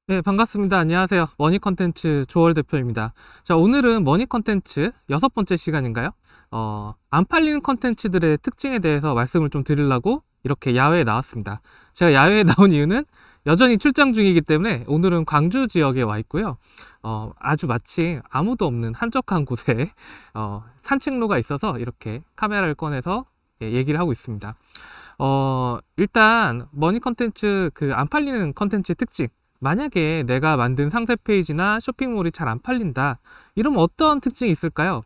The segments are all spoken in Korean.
네, 반갑습니다. 안녕하세요. 머니 컨텐츠 조월 대표입니다. 자, 오늘은 머니 컨텐츠 6번째 시간인가요? 안 팔리는 컨텐츠들의 특징에 대해서 말씀을 좀 드리려고 이렇게 야외에 나왔습니다. 제가 야외에 나온 이유는 여전히 출장 중이기 때문에 오늘은 광주 지역에 와 있고요. 아주 마치 아무도 없는 한적한 곳에 산책로가 있어서 이렇게 카메라를 꺼내서 얘기를 하고 있습니다. 일단 머니 컨텐츠 안 팔리는 컨텐츠의 특징, 만약에 내가 만든 상세 페이지나 쇼핑몰이 잘 안 팔린다, 이러면 어떤 특징이 있을까요?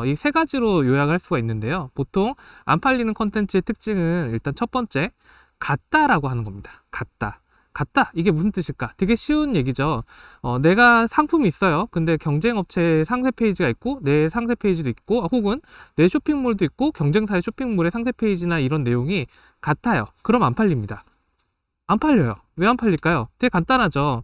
이 세 가지로 요약할 수가 있는데요. 보통 안 팔리는 컨텐츠의 특징은 일단 첫 번째, 같다라고 하는 겁니다. 같다. 이게 무슨 뜻일까? 되게 쉬운 얘기죠. 내가 상품이 있어요. 근데 경쟁 업체의 상세 페이지가 있고, 내 상세 페이지도 있고, 혹은 내 쇼핑몰도 있고, 경쟁사의 쇼핑몰의 상세 페이지나 이런 내용이 같아요. 그럼 안 팔립니다. 안 팔려요. 왜 안 팔릴까요? 되게 간단하죠.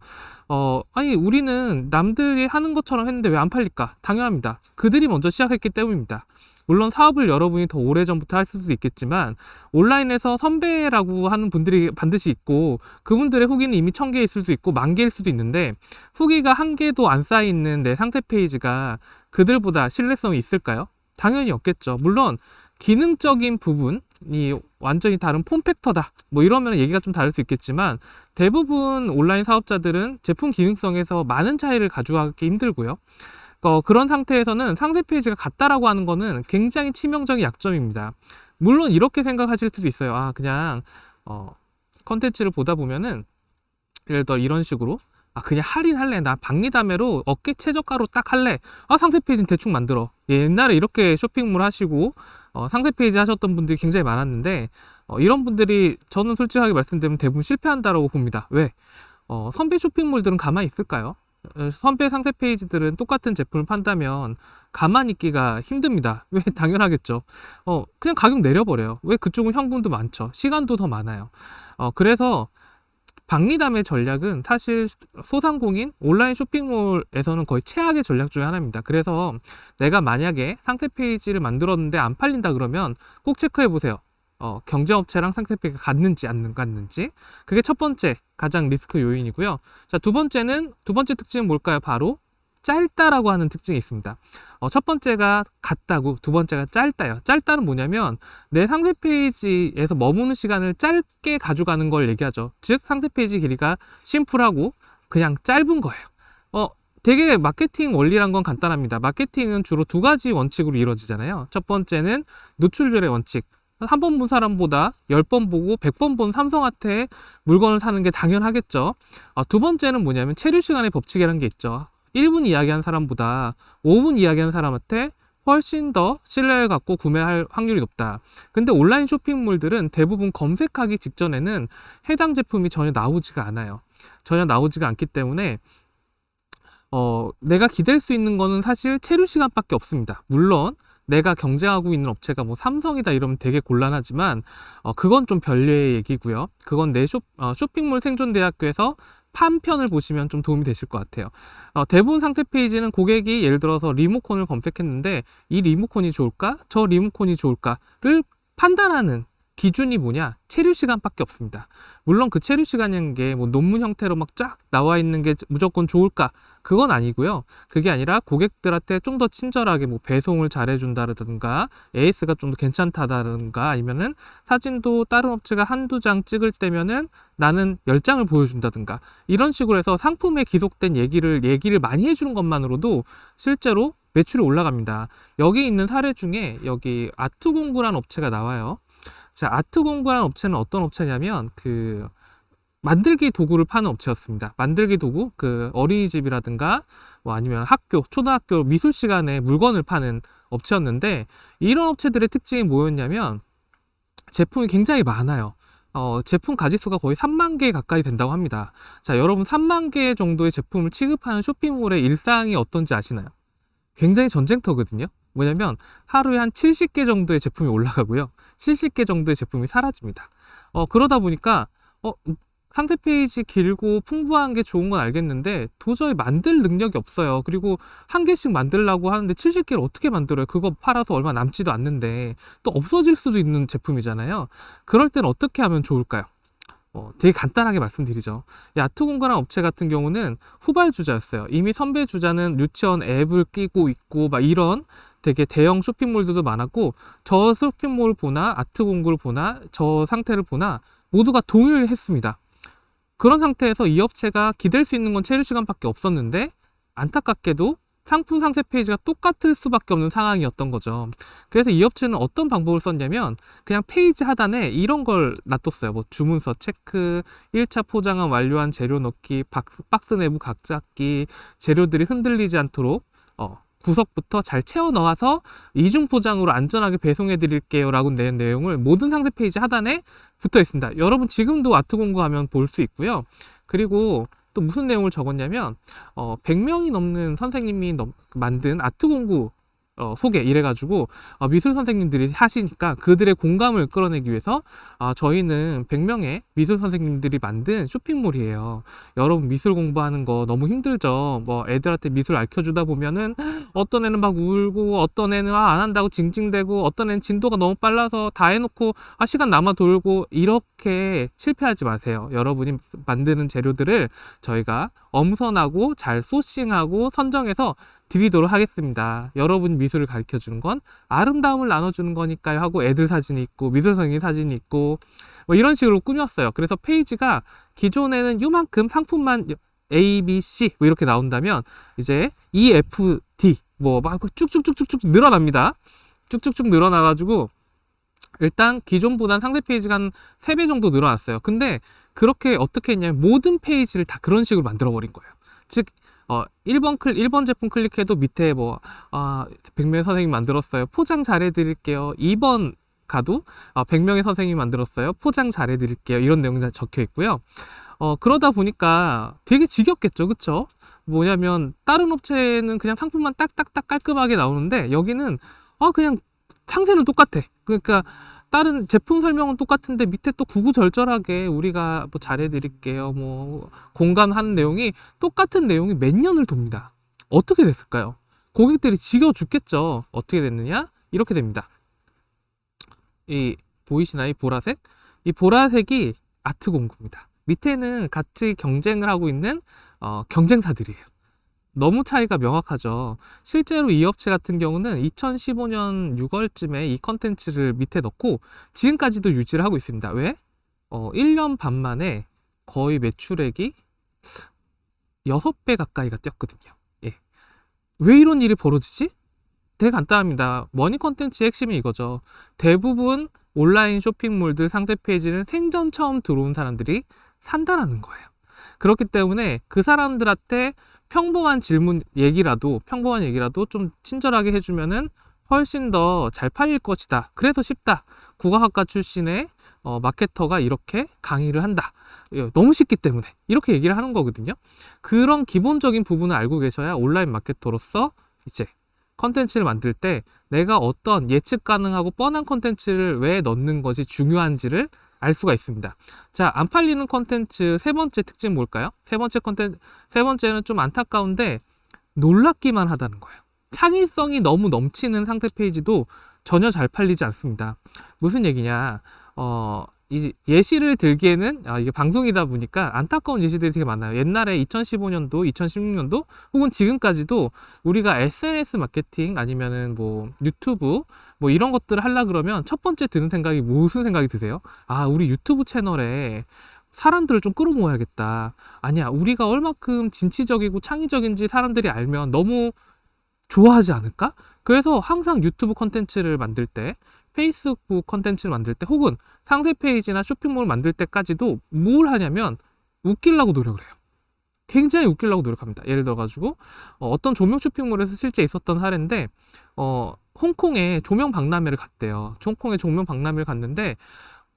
아니, 우리는 남들이 하는 것처럼 했는데 왜 안 팔릴까? 당연합니다. 그들이 먼저 시작했기 때문입니다. 물론 사업을 여러분이 더 오래전부터 할 수도 있겠지만, 온라인에서 선배라고 하는 분들이 반드시 있고, 그분들의 후기는 이미 1000개 있을 수 있고 10,000개일 수도 있는데, 후기가 1개도 안 쌓여있는 내 상태 페이지가 그들보다 신뢰성이 있을까요? 당연히 없겠죠. 물론 기능적인 부분이 완전히 다른 폼팩터다, 뭐 이러면 얘기가 좀 다를 수 있겠지만, 대부분 온라인 사업자들은 제품 기능성에서 많은 차이를 가져가기 힘들고요. 그런 상태에서는 상세 페이지가 같다라고 하는 거는 굉장히 치명적인 약점입니다. 물론 이렇게 생각하실 수도 있어요. 그냥 컨텐츠를 보다 보면은, 예를 들어 이런 식으로, 그냥 할인할래, 나 박리담회로 어깨 최저가로 딱 할래, 상세 페이지는 대충 만들어. 옛날에 이렇게 쇼핑몰 하시고 상세 페이지 하셨던 분들이 굉장히 많았는데, 이런 분들이 저는 솔직하게 말씀드리면 대부분 실패한다라고 봅니다. 왜? 선배 쇼핑몰들은 가만히 있을까요? 선배 상세 페이지들은 똑같은 제품을 판다면 가만히 있기가 힘듭니다. 왜? 당연하겠죠. 그냥 가격 내려버려요. 왜? 그쪽은 현금도 많죠. 시간도 더 많아요. 그래서 박리담의 전략은 사실 소상공인 온라인 쇼핑몰에서는 거의 최악의 전략 중에 하나입니다. 그래서 내가 만약에 상세 페이지를 만들었는데 안 팔린다 그러면 꼭 체크해 보세요. 경쟁업체랑 상세 페이지가 같는지 안 같는지. 그게 첫 번째 가장 리스크 요인이고요. 자, 두 번째 특징은 뭘까요? 바로 짧다라고 하는 특징이 있습니다. 첫 번째가 같다고, 두 번째가 짧다요. 짧다는 뭐냐면 내 상세 페이지에서 머무는 시간을 짧게 가져가는 걸 얘기하죠. 즉 상세 페이지 길이가 심플하고 그냥 짧은 거예요. 되게 마케팅 원리란 건 간단합니다. 마케팅은 주로 두 가지 원칙으로 이루어지잖아요. 첫 번째는 노출률의 원칙. 한 번 본 사람보다 10번 보고 100번 본 삼성한테 물건을 사는 게 당연하겠죠. 두 번째는 뭐냐면 체류 시간의 법칙이라는 게 있죠. 1분 이야기한 사람보다 5분 이야기한 사람한테 훨씬 더 신뢰를 갖고 구매할 확률이 높다. 근데 온라인 쇼핑몰들은 대부분 검색하기 직전에는 해당 제품이 전혀 나오지가 않아요. 전혀 나오지가 않기 때문에 내가 기댈 수 있는 거는 사실 체류 시간밖에 없습니다. 물론 내가 경쟁하고 있는 업체가 뭐 삼성이다 이러면 되게 곤란하지만, 그건 좀 별개의 얘기고요. 그건 내 쇼핑몰 생존대학교에서 판편을 보시면 좀 도움이 되실 것 같아요. 대부분 상세 페이지는 고객이 예를 들어서 리모컨을 검색했는데 이 리모컨이 좋을까? 저 리모컨이 좋을까?를 판단하는 기준이 뭐냐? 체류 시간밖에 없습니다. 물론 그 체류 시간이라는 게 뭐 논문 형태로 막 쫙 나와 있는 게 무조건 좋을까? 그건 아니고요. 그게 아니라 고객들한테 좀 더 친절하게 뭐 배송을 잘해준다든가, AS가 좀 더 괜찮다든가, 아니면은 사진도 다른 업체가 한두 장 찍을 때면은 나는 10장을 보여준다든가, 이런 식으로 해서 상품에 기속된 얘기를 많이 해주는 것만으로도 실제로 매출이 올라갑니다. 여기 있는 사례 중에 여기 아트공구라는 업체가 나와요. 자, 아트공구라는 업체는 어떤 업체냐면 만들기 도구를 파는 업체였습니다. 만들기 도구, 어린이집이라든가 뭐 아니면 학교, 초등학교 미술 시간에 물건을 파는 업체였는데, 이런 업체들의 특징이 뭐였냐면 제품이 굉장히 많아요. 제품 가짓수가 거의 3만 개 가까이 된다고 합니다. 자, 여러분 3만 개 정도의 제품을 취급하는 쇼핑몰의 일상이 어떤지 아시나요? 굉장히 전쟁터거든요. 뭐냐면 하루에 한 70개 정도의 제품이 올라가고요. 70개 정도의 제품이 사라집니다. 그러다 보니까 상세 페이지 길고 풍부한 게 좋은 건 알겠는데 도저히 만들 능력이 없어요. 그리고 한 개씩 만들려고 하는데 70개를 어떻게 만들어요? 그거 팔아서 얼마 남지도 않는데 또 없어질 수도 있는 제품이잖아요. 그럴 땐 어떻게 하면 좋을까요? 되게 간단하게 말씀드리죠. 이 아트공구라는 업체 같은 경우는 후발주자였어요. 이미 선배 주자는 유치원 앱을 끼고 있고 막 이런 되게 대형 쇼핑몰들도 많았고, 저 쇼핑몰 보나 아트공구를 보나 저 상태를 보나 모두가 동일했습니다. 그런 상태에서 이 업체가 기댈 수 있는 건 체류 시간밖에 없었는데, 안타깝게도 상품 상세 페이지가 똑같을 수밖에 없는 상황이었던 거죠. 그래서 이 업체는 어떤 방법을 썼냐면 그냥 페이지 하단에 이런 걸 놔뒀어요. 뭐 주문서 체크, 1차 포장한 완료한 재료 넣기, 박스 내부 각 잡기, 재료들이 흔들리지 않도록 구석부터 잘 채워 넣어서 이중 포장으로 안전하게 배송해 드릴게요 라고 낸 내용을 모든 상세 페이지 하단에 붙어 있습니다. 여러분 지금도 아트공구 하면 볼 수 있고요. 그리고 또 무슨 내용을 적었냐면 100명이 넘는 선생님이 만든 아트공구 소개 이래가지고 미술 선생님들이 하시니까 그들의 공감을 끌어내기 위해서 저희는 100명의 미술 선생님들이 만든 쇼핑몰이에요. 여러분 미술 공부하는 거 너무 힘들죠. 뭐 애들한테 미술 알려주다 보면은 어떤 애는 막 울고, 어떤 애는 안 한다고 징징대고, 어떤 애는 진도가 너무 빨라서 다 해놓고 시간 남아 돌고, 이렇게 실패하지 마세요. 여러분이 만드는 재료들을 저희가 엄선하고 잘 소싱하고 선정해서 드리도록 하겠습니다. 여러분 미술을 가르쳐 주는 건 아름다움을 나눠주는 거니까요 하고 애들 사진이 있고 미술 선생님 사진이 있고 뭐 이런 식으로 꾸몄어요. 그래서 페이지가 기존에는 요만큼 상품만 A, B, C 뭐 이렇게 나온다면 이제 E, F, D 뭐 막 쭉쭉쭉쭉쭉 늘어납니다. 쭉쭉쭉 늘어나가지고 일단 기존보단 상세 페이지가 한 3배 정도 늘어났어요. 근데 그렇게 어떻게 했냐면 모든 페이지를 다 그런 식으로 만들어 버린 거예요. 즉 1번 제품 클릭해도 밑에 100명의 선생님 만들었어요. 포장 잘해드릴게요. 2번 가도 100명의 선생님 만들었어요. 포장 잘해드릴게요. 이런 내용이 다 적혀 있고요. 그러다 보니까 되게 지겹겠죠. 그쵸? 뭐냐면 다른 업체는 그냥 상품만 딱딱딱 깔끔하게 나오는데 여기는 그냥 상세는 똑같아. 그러니까 다른 제품 설명은 똑같은데 밑에 또 구구절절하게 우리가 뭐 잘해드릴게요, 뭐 공감하는 내용이 똑같은 내용이 몇 년을 돕니다. 어떻게 됐을까요? 고객들이 지겨워 죽겠죠. 어떻게 됐느냐? 이렇게 됩니다. 이 보이시나요? 이 보라색? 이 보라색이 아트공구입니다. 밑에는 같이 경쟁을 하고 있는 경쟁사들이에요. 너무 차이가 명확하죠. 실제로 이 업체 같은 경우는 2015년 6월쯤에 이 컨텐츠를 밑에 넣고 지금까지도 유지를 하고 있습니다. 왜? 1년 반 만에 거의 매출액이 6배 가까이가 뛰었거든요. 예. 왜 이런 일이 벌어지지? 되게 간단합니다. 머니 컨텐츠의 핵심이 이거죠. 대부분 온라인 쇼핑몰들 상세 페이지는 생전 처음 들어온 사람들이 산다라는 거예요. 그렇기 때문에 그 사람들한테 평범한 얘기라도 좀 친절하게 해주면은 훨씬 더 잘 팔릴 것이다. 그래서 쉽다. 국어학과 출신의 마케터가 이렇게 강의를 한다. 너무 쉽기 때문에 이렇게 얘기를 하는 거거든요. 그런 기본적인 부분을 알고 계셔야 온라인 마케터로서 이제 컨텐츠를 만들 때 내가 어떤 예측 가능하고 뻔한 컨텐츠를 왜 넣는 것이 중요한지를 알 수가 있습니다. 자, 안 팔리는 컨텐츠 세 번째 특징 뭘까요? 세 번째는 좀 안타까운데 놀랍기만 하다는 거예요. 창의성이 너무 넘치는 상세 페이지도 전혀 잘 팔리지 않습니다. 무슨 얘기냐? 이 예시를 들기에는 이게 방송이다 보니까 안타까운 예시들이 되게 많아요. 옛날에 2015년도, 2016년도 혹은 지금까지도 우리가 SNS 마케팅 아니면은 뭐 유튜브 뭐 이런 것들을 하려 그러면 첫 번째 드는 생각이 무슨 생각이 드세요? 우리 유튜브 채널에 사람들을 좀 끌어모아야겠다. 아니야, 우리가 얼마큼 진취적이고 창의적인지 사람들이 알면 너무 좋아하지 않을까? 그래서 항상 유튜브 컨텐츠를 만들 때, 페이스북 컨텐츠를 만들 때, 혹은 상세 페이지나 쇼핑몰을 만들 때까지도 뭘 하냐면 웃기려고 노력을 해요. 굉장히 웃기려고 노력합니다. 예를 들어가지고 어떤 조명 쇼핑몰에서 실제 있었던 사례인데 홍콩에 조명 박람회를 갔대요. 홍콩에 조명 박람회를 갔는데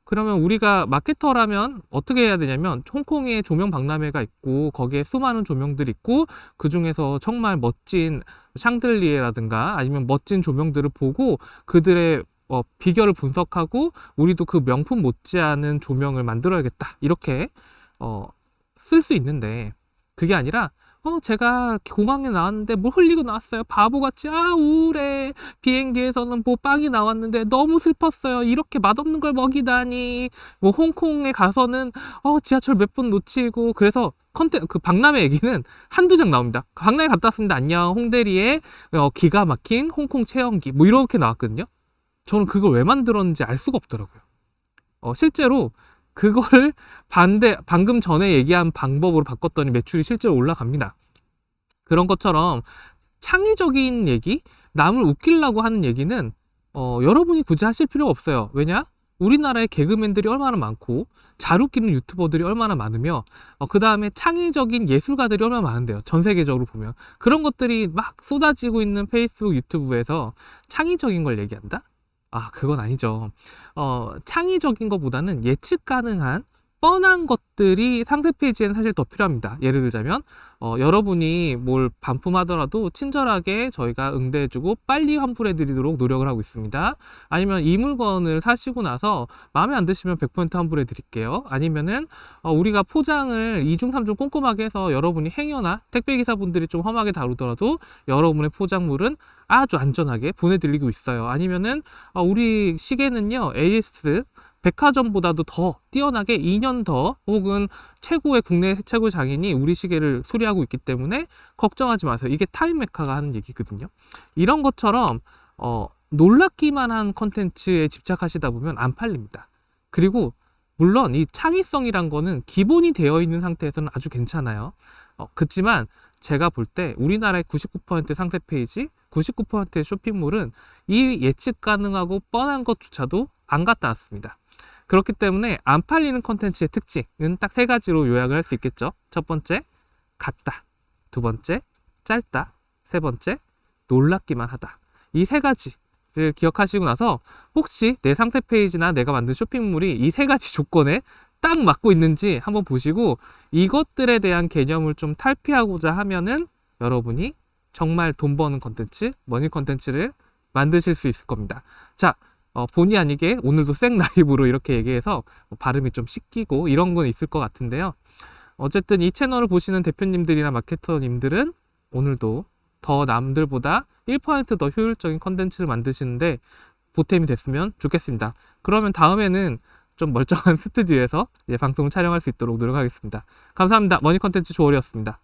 그러면 우리가 마케터라면 어떻게 해야 되냐면 홍콩에 조명 박람회가 있고 거기에 수많은 조명들이 있고 그 중에서 정말 멋진 샹들리에라든가 아니면 멋진 조명들을 보고 그들의 비결을 분석하고 우리도 그 명품 못지않은 조명을 만들어야겠다 이렇게 쓸 수 있는데 그게 아니라 제가 공항에 나왔는데 뭘 흘리고 나왔어요. 바보같이. 우울해. 비행기에서는 뭐 빵이 나왔는데 너무 슬펐어요. 이렇게 맛없는 걸 먹이다니. 뭐 홍콩에 가서는 지하철 몇 번 놓치고. 그래서 그 박람회 얘기는 한두 장 나옵니다. 박람회 갔다 왔습니다. 안녕. 홍대리의 기가 막힌 홍콩 체험기. 뭐 이렇게 나왔거든요. 저는 그걸 왜 만들었는지 알 수가 없더라고요. 실제로 그거를 방금 전에 얘기한 방법으로 바꿨더니 매출이 실제로 올라갑니다. 그런 것처럼 창의적인 얘기, 남을 웃기려고 하는 얘기는 여러분이 굳이 하실 필요가 없어요. 왜냐? 우리나라에 개그맨들이 얼마나 많고 잘 웃기는 유튜버들이 얼마나 많으며 그 다음에 창의적인 예술가들이 얼마나 많은데요. 전 세계적으로 보면. 그런 것들이 막 쏟아지고 있는 페이스북, 유튜브에서 창의적인 걸 얘기한다? 그건 아니죠. 창의적인 것보다는 예측 가능한 뻔한 것들이 상세 페이지에는 사실 더 필요합니다. 예를 들자면 여러분이 뭘 반품하더라도 친절하게 저희가 응대해주고 빨리 환불해드리도록 노력을 하고 있습니다. 아니면 이 물건을 사시고 나서 마음에 안 드시면 100% 환불해드릴게요. 아니면은 우리가 포장을 2중 3중 꼼꼼하게 해서 여러분이 행여나 택배기사분들이 좀 험하게 다루더라도 여러분의 포장물은 아주 안전하게 보내드리고 있어요. 아니면은 우리 시계는요 AS 백화점보다도 더 뛰어나게 2년 더 혹은 최고의 국내 최고 장인이 우리 시계를 수리하고 있기 때문에 걱정하지 마세요. 이게 타임메카가 하는 얘기거든요. 이런 것처럼 놀랍기만 한 컨텐츠에 집착하시다 보면 안 팔립니다. 그리고 물론 이 창의성이란 거는 기본이 되어 있는 상태에서는 아주 괜찮아요. 그렇지만 제가 볼 때 우리나라의 99% 상세 페이지, 99%의 쇼핑몰은 이 예측 가능하고 뻔한 것조차도 안 갖다 놨습니다. 그렇기 때문에 안 팔리는 컨텐츠의 특징은 딱 3가지로 요약을 할 수 있겠죠. 첫 번째, 같다. 두 번째, 짧다. 세 번째, 놀랍기만 하다. 이 3가지를 기억하시고 나서 혹시 내 상세 페이지나 내가 만든 쇼핑몰이 이 3가지 조건에 딱 맞고 있는지 한번 보시고 이것들에 대한 개념을 좀 탈피하고자 하면은 여러분이 정말 돈 버는 컨텐츠, 머니 컨텐츠를 만드실 수 있을 겁니다. 자, 본의 아니게 오늘도 생 라이브로 이렇게 얘기해서 발음이 좀 씻기고 이런 건 있을 것 같은데요. 어쨌든 이 채널을 보시는 대표님들이나 마케터님들은 오늘도 더 남들보다 1% 더 효율적인 컨텐츠를 만드시는데 보탬이 됐으면 좋겠습니다. 그러면 다음에는 좀 멀쩡한 스튜디오에서 방송을 촬영할 수 있도록 노력하겠습니다. 감사합니다. 머니 컨텐츠 조얼이었습니다.